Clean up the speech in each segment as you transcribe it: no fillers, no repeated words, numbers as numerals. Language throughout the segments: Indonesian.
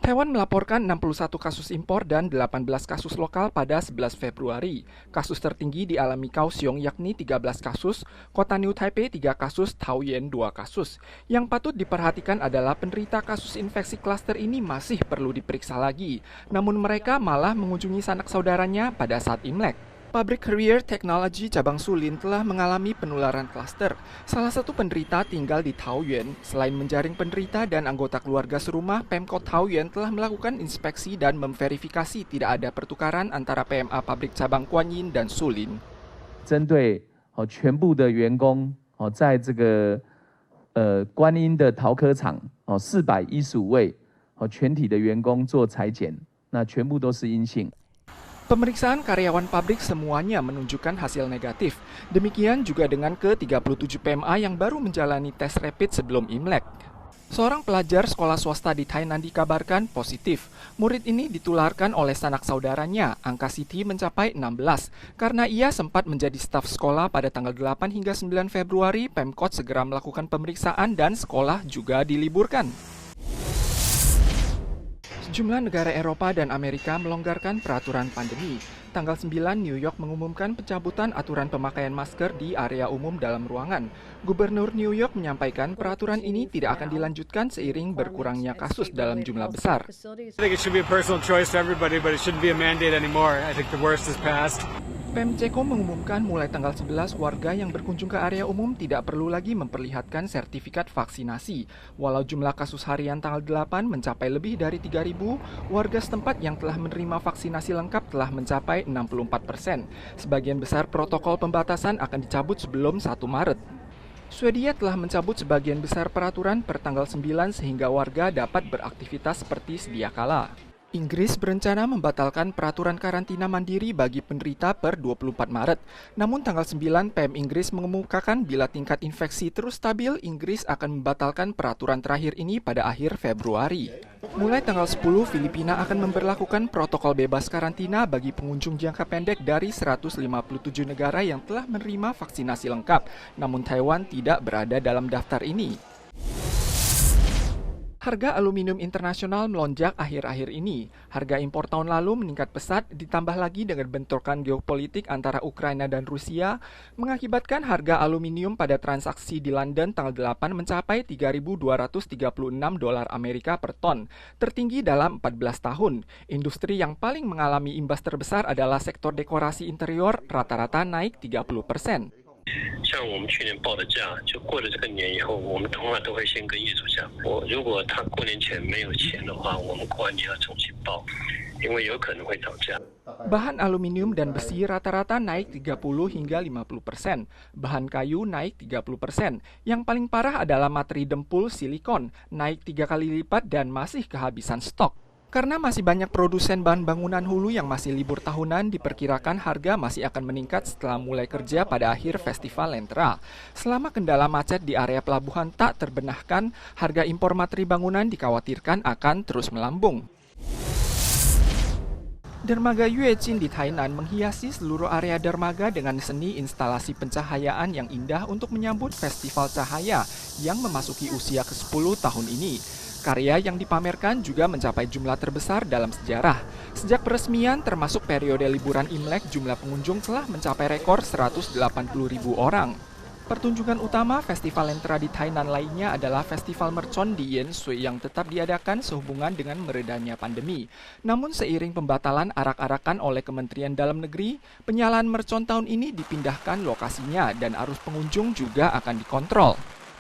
Taiwan melaporkan 61 kasus impor dan 18 kasus lokal pada 11 Februari. Kasus tertinggi dialami Kaohsiung yakni 13 kasus, Kota New Taipei 3 kasus, Taoyuan 2 kasus. Yang patut diperhatikan adalah penderita kasus infeksi klaster ini masih perlu diperiksa lagi. Namun mereka malah mengunjungi sanak saudaranya pada saat Imlek. Pabrik Career Technology cabang Sulin telah mengalami penularan klaster. Salah satu penderita tinggal di Taoyuan. Selain menjaring penderita dan anggota keluarga serumah, Pemkot Taoyuan telah melakukan inspeksi dan memverifikasi tidak ada pertukaran antara PMA pabrik cabang Guanyin dan Sulin. 针对全部的员工在这个观音的陶科厂415位全体的员工做采检，那全部都是阴性。 Pemeriksaan karyawan pabrik semuanya menunjukkan hasil negatif. Demikian juga dengan ke-37 PMA yang baru menjalani tes rapid sebelum Imlek. Seorang pelajar sekolah swasta di Tainan dikabarkan positif. Murid ini ditularkan oleh sanak saudaranya. Angka CT mencapai 16. Karena ia sempat menjadi staf sekolah pada tanggal 8 hingga 9 Februari, Pemkot segera melakukan pemeriksaan dan sekolah juga diliburkan. Sejumlah negara Eropa dan Amerika melonggarkan peraturan pandemi. Tanggal 9, New York mengumumkan pencabutan aturan pemakaian masker di area umum dalam ruangan. Gubernur New York menyampaikan peraturan ini tidak akan dilanjutkan seiring berkurangnya kasus dalam jumlah besar. Pemceko mengumumkan mulai tanggal 11 warga yang berkunjung ke area umum tidak perlu lagi memperlihatkan sertifikat vaksinasi. Walau jumlah kasus harian tanggal 8 mencapai lebih dari 3.000, warga setempat yang telah menerima vaksinasi lengkap telah mencapai 64%. Sebagian besar protokol pembatasan akan dicabut sebelum 1 Maret. Swedia telah mencabut sebagian besar peraturan per tanggal 9 sehingga warga dapat beraktivitas seperti sedia kala. Inggris berencana membatalkan peraturan karantina mandiri bagi penderita per 24 Maret. Namun tanggal 9, PM Inggris mengemukakan bila tingkat infeksi terus stabil, Inggris akan membatalkan peraturan terakhir ini pada akhir Februari. Mulai tanggal 10, Filipina akan memberlakukan protokol bebas karantina bagi pengunjung jangka pendek dari 157 negara yang telah menerima vaksinasi lengkap. Namun Taiwan tidak berada dalam daftar ini. Harga aluminium internasional melonjak akhir-akhir ini. Harga impor tahun lalu meningkat pesat, ditambah lagi dengan bentrokan geopolitik antara Ukraina dan Rusia, mengakibatkan harga aluminium pada transaksi di London tanggal 8 mencapai 3.236 dolar Amerika per ton, tertinggi dalam 14 tahun. Industri yang paling mengalami imbas terbesar adalah sektor dekorasi interior, rata-rata naik 30%. 像我们去年报的价，就过了这个年以后，我们通常都会先跟业主讲，如果他过年前没有钱的话，我们过完年要重新报，因为有可能会涨价。 Bahan aluminium dan besi rata-rata naik 30 hingga 50%. Bahan kayu naik 30%. Yang paling parah adalah materi dempul silikon, naik 3 kali lipat dan masih kehabisan stok. Karena masih banyak produsen bahan bangunan hulu yang masih libur tahunan, diperkirakan harga masih akan meningkat setelah mulai kerja pada akhir Festival Lentera. Selama kendala macet di area pelabuhan tak terbenahkan, harga impor materi bangunan dikhawatirkan akan terus melambung. Dermaga Yuejin di Tainan menghiasi seluruh area dermaga dengan seni instalasi pencahayaan yang indah untuk menyambut Festival Cahaya yang memasuki usia ke-10 tahun ini. Karya yang dipamerkan juga mencapai jumlah terbesar dalam sejarah. Sejak peresmian termasuk periode liburan Imlek, jumlah pengunjung telah mencapai rekor 180.000 orang. Pertunjukan utama Festival Lentera di Tainan lainnya adalah Festival Mercon di Yanshui yang tetap diadakan sehubungan dengan meredanya pandemi. Namun seiring pembatalan arak-arakan oleh Kementerian Dalam Negeri, penyalaan mercon tahun ini dipindahkan lokasinya dan arus pengunjung juga akan dikontrol.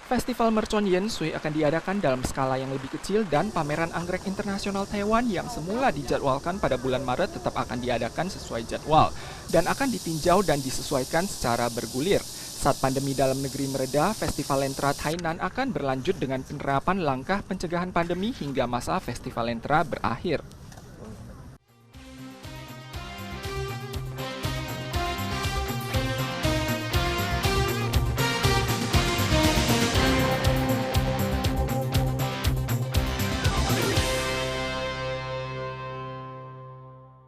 Festival Mercon Yanshui akan diadakan dalam skala yang lebih kecil dan pameran anggrek internasional Taiwan yang semula dijadwalkan pada bulan Maret tetap akan diadakan sesuai jadwal dan akan ditinjau dan disesuaikan secara bergulir. Saat pandemi dalam negeri mereda, Festival Lentera Tainan akan berlanjut dengan penerapan langkah pencegahan pandemi hingga masa Festival Lentera berakhir.